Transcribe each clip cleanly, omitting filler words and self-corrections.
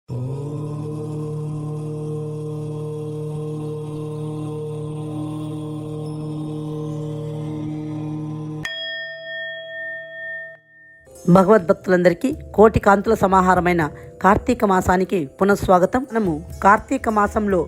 భగవద్భక్తులందరికీ కోటి కాంతుల సమాహారమైన కార్తీక మాసానికి పునఃస్వాగతం. మనము కార్తీక మాసంలో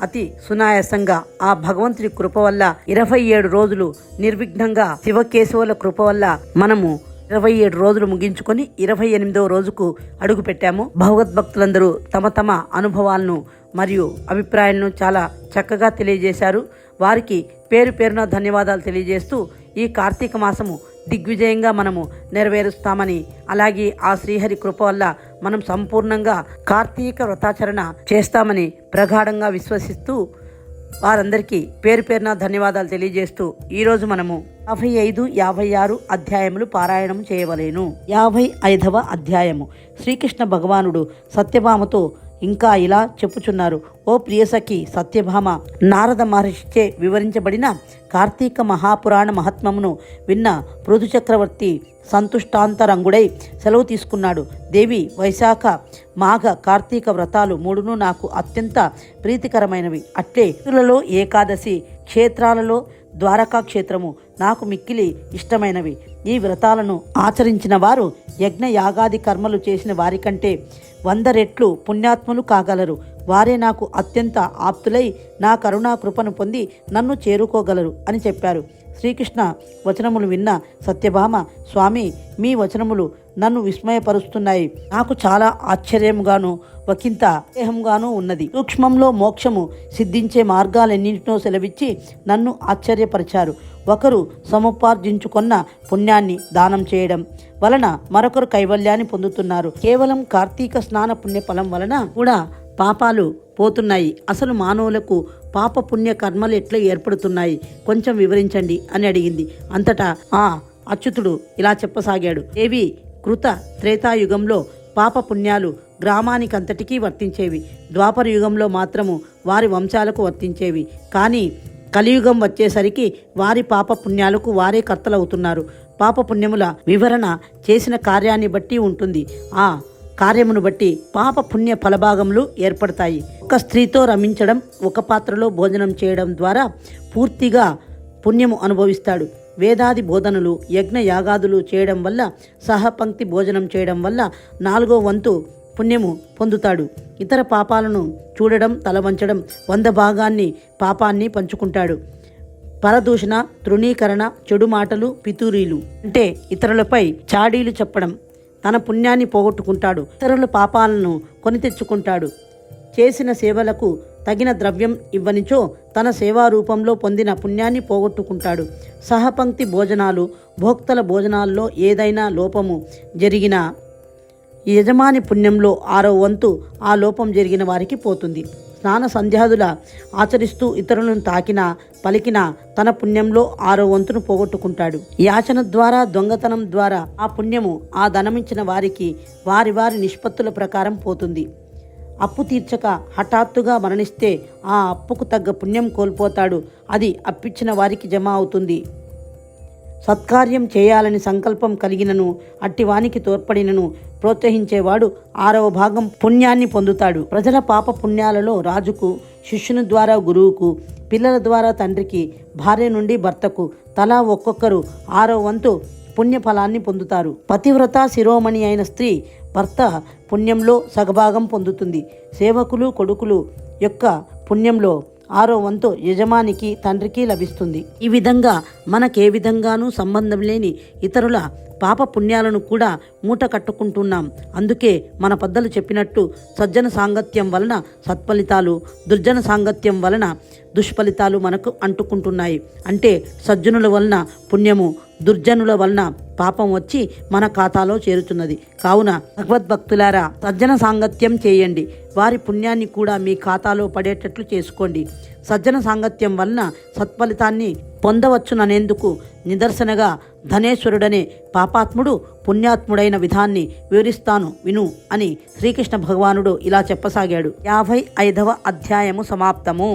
అతి సునాయాసంగా ఆ భగవంతుడి కృప వల్ల 27 రోజులు నిర్విఘ్నంగా శివకేశవుల కృప వల్ల మనము 27 రోజులు ముగించుకొని 28వ రోజుకు అడుగు పెట్టాము. భగవద్భక్తులందరూ తమ తమ అనుభవాలను మరియు అభిప్రాయాలను చాలా చక్కగా తెలియజేశారు. వారికి పేరు పేరున ధన్యవాదాలు తెలియజేస్తూ ఈ కార్తీక మాసము దిగ్విజయంగా మనము నెరవేరుస్తామని, అలాగే ఆ శ్రీహరి కృప వల్ల మనం సంపూర్ణంగా కార్తీక వ్రతాచరణ చేస్తామని ప్రగాఢంగా విశ్వసిస్తూ వారందరికీ పేరు పేరున ధన్యవాదాలు తెలియజేస్తూ ఈరోజు మనము 55, 56 అధ్యాయములు పారాయణం చేయవలేను. 55వ అధ్యాయము. శ్రీకృష్ణ భగవానుడు సత్యభామతో ఇంకా ఇలా చెప్పుచున్నారు. ఓ ప్రియసఖి సత్యభామ, నారద మహర్షిచే వివరించబడిన కార్తీక మహాపురాణ మహాత్మమును విన్న పృథు చక్రవర్తి సంతుష్టాంతరంగుడై సెలవు తీసుకున్నాడు. దేవి, వైశాఖ, మాఘ, కార్తీక వ్రతాలు మూడును నాకు అత్యంత ప్రీతికరమైనవి. అట్లే తిథులలో ఏకాదశి, క్షేత్రాలలో ద్వారకా క్షేత్రము నాకు మిక్కిలి ఇష్టమైనవి. ఈ వ్రతాలను ఆచరించిన వారు యజ్ఞ యాగాది కర్మలు చేసిన వారికంటే 100 రెట్లు పుణ్యాత్ములు కాగలరు. వారే నాకు అత్యంత ఆప్తులై నా కరుణా కృపను పొంది నన్ను చేరుకోగలరు అని చెప్పారు. శ్రీకృష్ణ వచనములు విన్న సత్యభామ, స్వామి, మీ వచనములు నన్ను విస్మయపరుస్తున్నాయి. నాకు చాలా ఆశ్చర్యంగాను ఒకంత దేహంగానూ ఉన్నది. సూక్ష్మంలో మోక్షము సిద్ధించే మార్గాలెన్నింటినో సెలవిచ్చి నన్ను ఆశ్చర్యపరిచారు. ఒకరు సముపార్జించుకున్న పుణ్యాన్ని దానం చేయడం వలన మరొకరు కైవల్యాన్ని పొందుతున్నారు. కేవలం కార్తీక స్నాన పుణ్య ఫలం వలన కూడా పాపాలు పోతున్నాయి. అసలు మానవులకు పాప పుణ్య కర్మలు ఎట్లా ఏర్పడుతున్నాయి, కొంచెం వివరించండి అని అడిగింది. అంతటా ఆ అచ్యుతుడు ఇలా చెప్పసాగాడు. దేవి, కృత త్రేతాయుగంలో పాప పుణ్యాలు గ్రామానికంతటికీ వర్తించేవి. ద్వాపర యుగంలో మాత్రము వారి వంశాలకు వర్తించేవి. కానీ కలియుగం వచ్చేసరికి వారి పాప పుణ్యాలకు వారే కర్తలవుతున్నారు. పాప పుణ్యముల వివరణ చేసిన కార్యాన్ని బట్టి ఉంటుంది. ఆ కార్యమును బట్టి పాప పుణ్య ఫలభాగములు ఏర్పడతాయి. ఒక స్త్రీతో రమించడం, ఒక పాత్రలో భోజనం చేయడం ద్వారా పూర్తిగా పుణ్యము అనుభవిస్తాడు. వేదాది బోధనలు, యజ్ఞ యాగాదులు చేయడం వల్ల, సహపంక్తి భోజనం చేయడం వల్ల 4వ వంతు పుణ్యము పొందుతాడు. ఇతర పాపాలను చూడడం, తలవంచడం 100 భాగాన్ని పాపాన్ని పంచుకుంటాడు. పరదూషణ, తృణీకరణ, చెడు మాటలు, పితూరీలు అంటే ఇతరులపై చాడీలు చెప్పడం తన పుణ్యాన్ని పోగొట్టుకుంటాడు. ఇతరుల పాపాలను కొని తెచ్చుకుంటాడు. చేసిన సేవలకు తగిన ద్రవ్యం ఇవ్వనిచో తన సేవా రూపంలో పొందిన పుణ్యాన్ని పోగొట్టుకుంటాడు. సహపంక్తి భోజనాలు, భోక్తల భోజనాల్లో ఏదైనా లోపము జరిగిన యజమాని పుణ్యంలో 6వ వంతు ఆ లోపం జరిగిన వారికి పోతుంది. స్నాన సంధ్యాదుల ఆచరిస్తూ ఇతరులను తాకినా పలికినా తన పుణ్యంలో 6వ వంతును పోగొట్టుకుంటాడు. యాచన ద్వారా, దొంగతనం ద్వారా ఆ పుణ్యము ఆ ధనమిచ్చిన వారికి వారి వారి నిష్పత్తుల ప్రకారం పోతుంది. అప్పు తీర్చక హఠాత్తుగా మరణిస్తే ఆ అప్పుకు తగ్గ పుణ్యం కోల్పోతాడు. అది అప్పిచ్చిన వారికి జమ అవుతుంది. సత్కార్యం చేయాలని సంకల్పం కలిగినను అట్టివానికి తోడ్పడినను ప్రోత్సహించేవాడు 6వ భాగం పుణ్యాన్ని పొందుతాడు. ప్రజల పాప పుణ్యాలలో రాజుకు, శిష్యుని ద్వారా గురువుకు, పిల్లల ద్వారా తండ్రికి, భార్య నుండి భర్తకు తలా ఒక్కొక్కరు 6వ వంతు పుణ్యఫలాన్ని పొందుతారు. పతివ్రత శిరోమణి అయిన స్త్రీ భర్త పుణ్యంలో సగభాగం పొందుతుంది. సేవకులు, కొడుకులు యొక్క పుణ్యంలో 6వ వంతు యజమానికి, తండ్రికి లభిస్తుంది. ఈ విధంగా మనకే విధంగానూ సంబంధం లేని ఇతరుల పాప పుణ్యాలను కూడా మూట కట్టుకుంటున్నాం. అందుకే మన పెద్దలు చెప్పినట్టు సజ్జన సాంగత్యం వలన సత్ఫలితాలు, దుర్జన సాంగత్యం వలన దుష్ఫలితాలు మనకు అంటుకుంటున్నాయి. అంటే సజ్జనుల వలన పుణ్యము, దుర్జనుల వలన పాపం వచ్చి మన ఖాతాలో చేరుతున్నది. కావున భగవద్భక్తులారా, సజ్జన సాంగత్యం చేయండి. వారి పుణ్యాన్ని కూడా మీ ఖాతాలో పడేటట్లు చేసుకోండి. సజ్జన సాంగత్యం వలన సత్ఫలితాన్ని పొందవచ్చుననేందుకు నిదర్శనగా ధనేశ్వరుడనే పాపాత్ముడు పుణ్యాత్ముడైన విధాన్ని వివరిస్తాను విను అని శ్రీకృష్ణ భగవానుడు ఇలా చెప్పసాగాడు. 55వ అధ్యాయము సమాప్తము.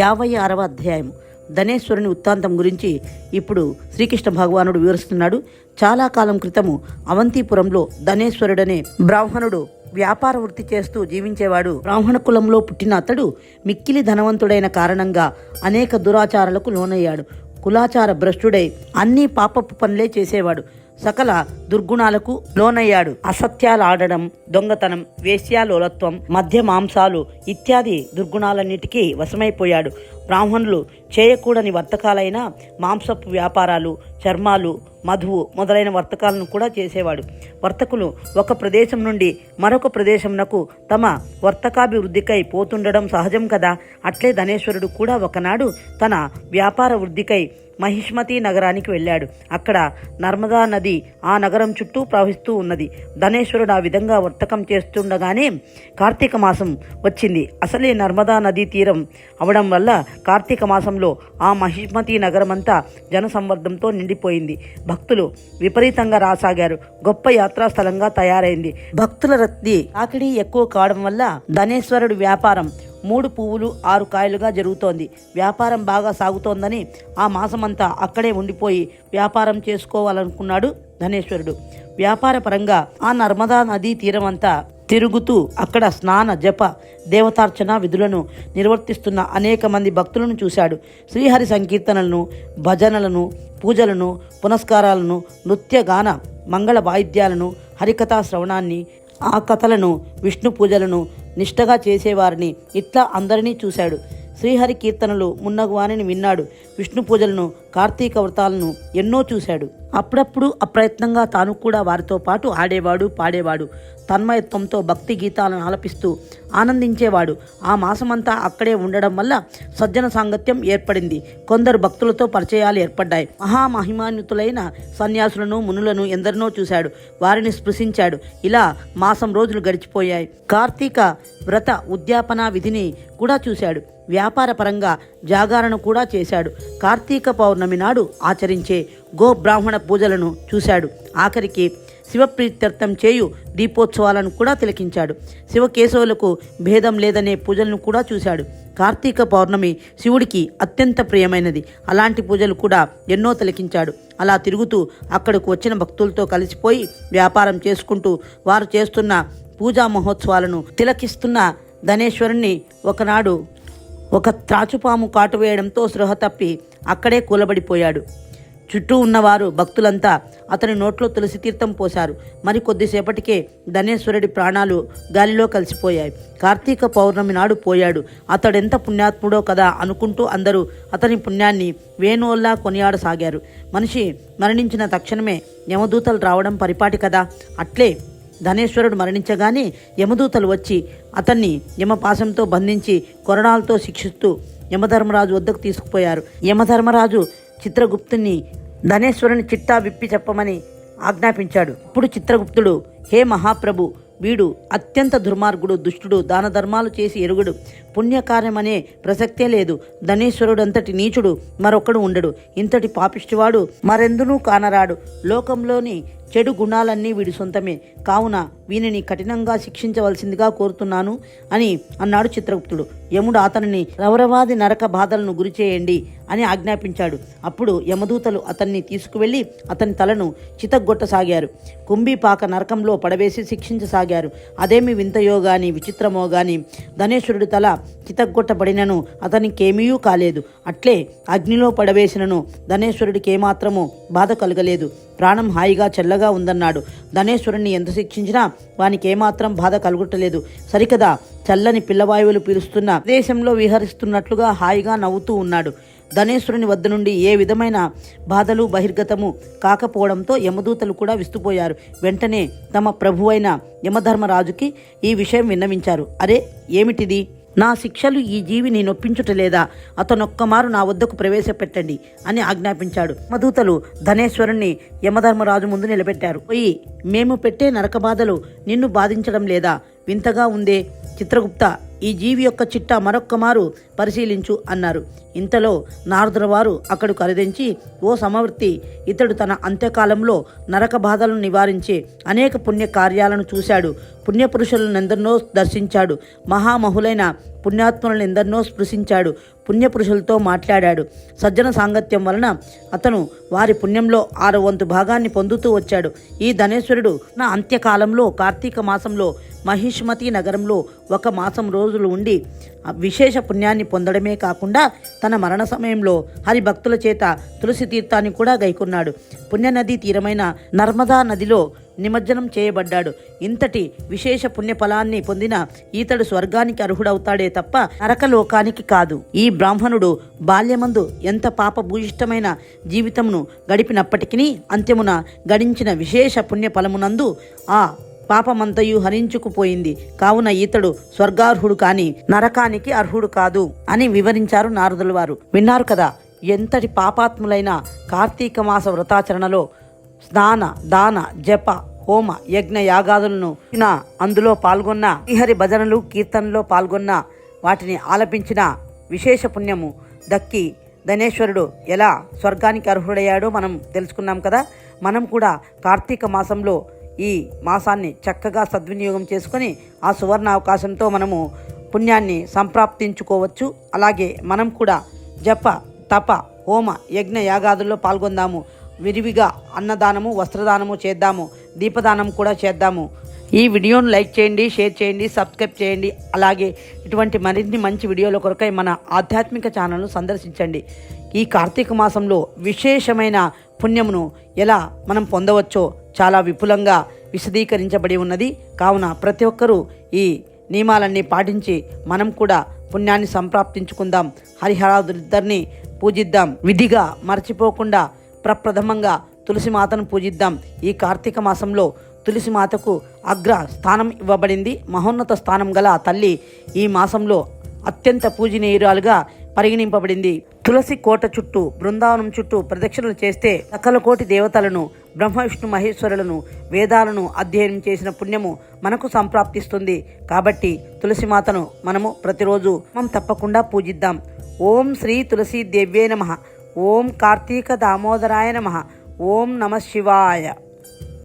56వ అధ్యాయము. ధనేశ్వరుని వృత్తాంతం గురించి ఇప్పుడు శ్రీకృష్ణ భగవానుడు వివరిస్తున్నాడు. చాలా కాలం క్రితము అవంతిపురంలో ధనేశ్వరుడనే బ్రాహ్మణుడు వ్యాపార వృత్తి చేస్తూ జీవించేవాడు. బ్రాహ్మణ కులంలో పుట్టిన అతడు మిక్కిలి ధనవంతుడైన కారణంగా అనేక దురాచారాలకు లోనయ్యాడు. కులాచార భ్రష్టుడై అన్ని పాపపు పనులే చేసేవాడు. సకల దుర్గుణాలకు లోనయ్యాడు. అసత్యాలు ఆడడం, దొంగతనం, వేశ్యాలోలత్వం, మద్య మాంసాలు ఇత్యాది దుర్గుణాలన్నిటికీ వశమైపోయాడు. బ్రాహ్మణులు చేయకూడని వర్తకాలైన మాంసపు వ్యాపారాలు, చర్మాలు, మధువు మొదలైన వర్తకాలను కూడా చేసేవాడు. వర్తకులు ఒక ప్రదేశం నుండి మరొక ప్రదేశంనకు తమ వర్తకాభివృద్ధికై పోతుండడం సహజం కదా. అట్లే ధనేశ్వరుడు కూడా ఒకనాడు తన వ్యాపార వృద్ధికై మహిష్మతి నగరానికి వెళ్ళాడు. అక్కడ నర్మదా నది ఆ నగరం చుట్టూ ప్రవహిస్తూ ఉన్నది. ధనేశ్వరుడు ఆ విధంగా వర్తకం చేస్తుండగానే కార్తీక మాసం వచ్చింది. అసలే నర్మదా నదీ తీరం అవడం వల్ల కార్తీక మాసంలో ఆ మహిష్మతి నగరమంతా జనసంవర్ధంతో నిండిపోయింది. భక్తులు విపరీతంగా రాసాగారు. గొప్ప యాత్రాస్థలంగా తయారైంది. భక్తుల రద్దీ తాకిడి ఎక్కువ కావడం వల్ల ధనేశ్వరుడు వ్యాపారం 3 పువ్వులు 6 కాయలుగా జరుగుతోంది. వ్యాపారం బాగా సాగుతోందని ఆ మాసమంతా అక్కడే ఉండిపోయి వ్యాపారం చేసుకోవాలనుకున్నాడు ధనేశ్వరుడు. వ్యాపార పరంగా ఆ నర్మదా నదీ తీరమంతా తిరుగుతూ అక్కడ స్నాన, జప, దేవతార్చన విధులను నిర్వర్తిస్తున్న అనేక మంది భక్తులను చూశాడు. శ్రీహరి సంకీర్తనలను, భజనలను, పూజలను, పునస్కారాలను, నృత్య, గాన, మంగళ వాయిద్యాలను, హరికథా శ్రవణాన్ని, ఆ కథలను, విష్ణు పూజలను నిష్టగా చేసేవారిని ఇట్లా అందరినీ చూశాడు. శ్రీహరి కీర్తనలు మున్నగువానిని విన్నాడు. విష్ణు పూజలను, కార్తీక వ్రతాలను ఎన్నో చూశాడు. అప్పుడప్పుడు అప్రయత్నంగా తాను కూడా వారితో పాటు ఆడేవాడు, పాడేవాడు. తన్మయత్వంతో భక్తి గీతాలను ఆలపిస్తూ ఆనందించేవాడు. ఆ మాసమంతా అక్కడే ఉండడం వల్ల సజ్జన సాంగత్యం ఏర్పడింది. కొందరు భక్తులతో పరిచయాలు ఏర్పడ్డాయి. మహామహిమాన్వితులైన సన్యాసులను, మునులను ఎందరినో చూశాడు. వారిని స్పృశించాడు. ఇలా మాసం రోజులు గడిచిపోయాయి. కార్తీక వ్రత ఉద్యాపన విధిని కూడా చూశాడు. వ్యాపార పరంగా జాగారణ కూడా చేశాడు. కార్తీక పౌర్ణమి నాడు ఆచరించే గో బ్రాహ్మణ పూజలను చూశాడు. ఆఖరికి శివప్రీత్యర్థం చేయు దీపోత్సవాలను కూడా తిలకించాడు. శివకేశవులకు భేదం లేదనే పూజలను కూడా చూశాడు. కార్తీక పౌర్ణమి శివుడికి అత్యంత ప్రియమైనది. అలాంటి పూజలు కూడా ఎన్నో తిలకించాడు. అలా తిరుగుతూ అక్కడకు వచ్చిన భక్తులతో కలిసిపోయి వ్యాపారం చేసుకుంటూ వారు చేస్తున్న పూజా మహోత్సవాలను తిలకిస్తున్న ధనేశ్వరుణ్ణి ఒకనాడు ఒక త్రాచుపాము కాటు వేయడంతో స్పృహ తప్పి అక్కడే కూలబడిపోయాడు. చుట్టూ ఉన్నవారు భక్తులంతా అతని నోట్లో తులసి తీర్థం పోశారు. మరి కొద్దిసేపటికే ధనేశ్వరుడి ప్రాణాలు గాలిలో కలిసిపోయాయి. కార్తీక పౌర్ణమి నాడు పోయాడు. అతడెంత పుణ్యాత్ముడో కదా అనుకుంటూ అందరూ అతని పుణ్యాన్ని వేణువల్లా కొనియాడసాగారు. మనిషి మరణించిన తక్షణమే యమదూతలు రావడం పరిపాటి కదా. అట్లే ధనేశ్వరుడు మరణించగానే యమదూతలు వచ్చి అతన్ని యమపాశంతో బంధించి కొరడాలతో శిక్షిస్తూ యమధర్మరాజు వద్దకు తీసుకుపోయారు. యమధర్మరాజు చిత్రగుప్తుని ధనేశ్వరుని చిట్టా విప్పి చెప్పమని ఆజ్ఞాపించాడు. అప్పుడు చిత్రగుప్తుడు, హే మహాప్రభు, వీడు అత్యంత దుర్మార్గుడు, దుష్టుడు, దాన ధర్మాలు చేసి ఎరుగుడు, పుణ్యకార్యమనే ప్రసక్తే లేదు. ధనేశ్వరుడు అంతటి నీచుడు మరొకడు ఉండడు. ఇంతటి పాపిష్టివాడు మరెందునూ కానరాడు. లోకంలోని చెడు గుణాలన్నీ వీడి సొంతమే. కావున వీనిని కఠినంగా శిక్షించవలసిందిగా కోరుతున్నాను అని అన్నాడు చిత్రగుప్తుడు. యముడు అతనిని రౌరవాది నరక బాధలను గురిచేయండి అని ఆజ్ఞాపించాడు. అప్పుడు యమదూతలు అతన్ని తీసుకువెళ్ళి అతని తలను చితగ్గొట్టసాగారు. కుంభీపాక నరకంలో పడవేసి శిక్షించసాగారు. అదేమి వింతయో గాని విచిత్రమో గాని ధనేశ్వరుడి తల చితగ్గొట్టబడినను అతనికేమీ కాలేదు. అట్లే అగ్నిలో పడవేసినను ధనేశ్వరుడికి ఏమాత్రమూ బాధ కలగలేదు. ప్రాణం హాయిగా చల్లగా ఉందన్నాడు. ధనేశ్వరుణ్ణి ఎంత శిక్షించినా వానికి ఏమాత్రం బాధ కలుగుటలేదు. సరికదా, చల్లని పిల్లవాయువులు పీలుస్తున్న దేశంలో విహరిస్తున్నట్లుగా హాయిగా నవ్వుతూ ఉన్నాడు. ధనేశ్వరుని వద్ద నుండి ఏ విధమైన బాధలు బహిర్గతము కాకపోవడంతో యమదూతలు కూడా విస్తుపోయారు. వెంటనే తమ ప్రభువైన యమధర్మరాజుకి ఈ విషయం విన్నవించారు. అరే, ఏమిటిది? నా శిక్షలు ఈ జీవిని నొప్పించుటలేదా? అతనొక్కమారు నా వద్దకు ప్రవేశపెట్టండి అని ఆజ్ఞాపించాడు. యమదూతలు ధనేశ్వరుణ్ణి యమధర్మరాజు ముందు నిలబెట్టారు. పోయి, మేము పెట్టే నరక బాధలు నిన్ను బాధించడం లేదా? వింతగా ఉందే. చిత్రగుప్త, ఈ జీవి యొక్క చిట్టా మరొక్కమారు పరిశీలించు అన్నారు. ఇంతలో నారదుల వారు అక్కడు కరిదించి, ఓ సమవర్తి, ఇతడు తన అంత్యకాలంలో నరక బాధలను నివారించే అనేక పుణ్య కార్యాలను చూశాడు. పుణ్యపురుషులను ఎందరినో దర్శించాడు. మహామహులైన పుణ్యాత్ములను ఎందరినో స్పృశించాడు, పుణ్యపురుషులతో మాట్లాడాడు. సజ్జన సాంగత్యం వలన అతను వారి పుణ్యంలో 6వ వంతు భాగాన్ని పొందుతూ వచ్చాడు. ఈ ధనేశ్వరుడు నా అంత్యకాలంలో కార్తీక మాసంలో మహిష్మతి నగరంలో 1 మాసం రోజులు ఉండి విశేష పుణ్యాన్ని పొందడమే కాకుండా తన మరణ సమయంలో హరిభక్తుల చేత తులసి తీర్థాన్ని కూడా గైకొన్నాడు. పుణ్యనదీ తీరమైన నర్మదా నదిలో నిమజ్జనం చేయబడ్డాడు. ఇంతటి విశేష పుణ్యఫలాన్ని పొందిన ఈతడు స్వర్గానికి అర్హుడవుతాడే తప్ప నరకలోకానికి కాదు. ఈ బ్రాహ్మణుడు బాల్యమందు ఎంత పాపభూయిష్టమైన జీవితమును గడిపినప్పటికీ అంత్యమున గడించిన విశేష పుణ్యఫలమునందు ఆ పాపమంతయు హరించుకుపోయింది. కావున ఈతడు స్వర్గార్హుడు కాని నరకానికి అర్హుడు కాదు అని వివరించారు నారదుల వారు. విన్నారు కదా, ఎంతటి పాపాత్ములైన కార్తీక మాస వ్రతాచరణలో స్నాన దాన జప హోమ యజ్ఞ యాగాదులను అందులో పాల్గొన్న శ్రీహరి భజనలు కీర్తనలో పాల్గొన్న వాటిని ఆలపించిన విశేష పుణ్యము దక్కి ధనేశ్వరుడు ఎలా స్వర్గానికి అర్హుడయ్యాడో మనం తెలుసుకున్నాం కదా. మనం కూడా కార్తీక మాసంలో ఈ మాసాన్ని చక్కగా సద్వినియోగం చేసుకొని ఆ సువర్ణ అవకాశంతో మనము పుణ్యాన్ని సంప్రాప్తించుకోవచ్చు. అలాగే మనం కూడా జప తప హోమ యజ్ఞ యాగాదుల్లో పాల్గొందాము. విరివిగా అన్నదానము వస్త్రదానము చేద్దాము, దీపదానం కూడా చేద్దాము. ఈ వీడియోను లైక్ చేయండి, షేర్ చేయండి, సబ్స్క్రైబ్ చేయండి. అలాగే ఇటువంటి మరిన్ని మంచి వీడియోల కొరకై మన ఆధ్యాత్మిక ఛానల్ను సందర్శించండి. ఈ కార్తీక మాసంలో విశేషమైన పుణ్యమును ఎలా మనం పొందవచ్చో చాలా విపులంగా విశదీకరించబడి ఉన్నది. కావున ప్రతి ఒక్కరూ ఈ నియమాలన్నీ పాటించి మనం కూడా పుణ్యాన్ని సంప్రాప్తించుకుందాం. హరిహరాదులిద్దరిని పూజిద్దాం. విధిగా మర్చిపోకుండా ప్రప్రథమంగా తులసిమాతను పూజిద్దాం. ఈ కార్తీక మాసంలో తులసిమాతకు అగ్ర స్థానం ఇవ్వబడింది. మహోన్నత స్థానం గల తల్లి ఈ మాసంలో అత్యంత పూజనీయురాలుగా పరిగణింపబడింది. తులసి కోట చుట్టూ బృందావనం చుట్టూ ప్రదక్షిణలు చేస్తే సకల కోటి దేవతలను బ్రహ్మ విష్ణు మహేశ్వరులను వేదాలను అధ్యయనం చేసిన పుణ్యము మనకు సంప్రాప్తిస్తుంది. కాబట్టి తులసిమాతను మనము ప్రతిరోజు మనం తప్పకుండా పూజిద్దాం. ఓం శ్రీ తులసీ దేవ్యే నమః. ఓం కార్తీక దామోదరాయ నమః. ఓం నమః శివాయ.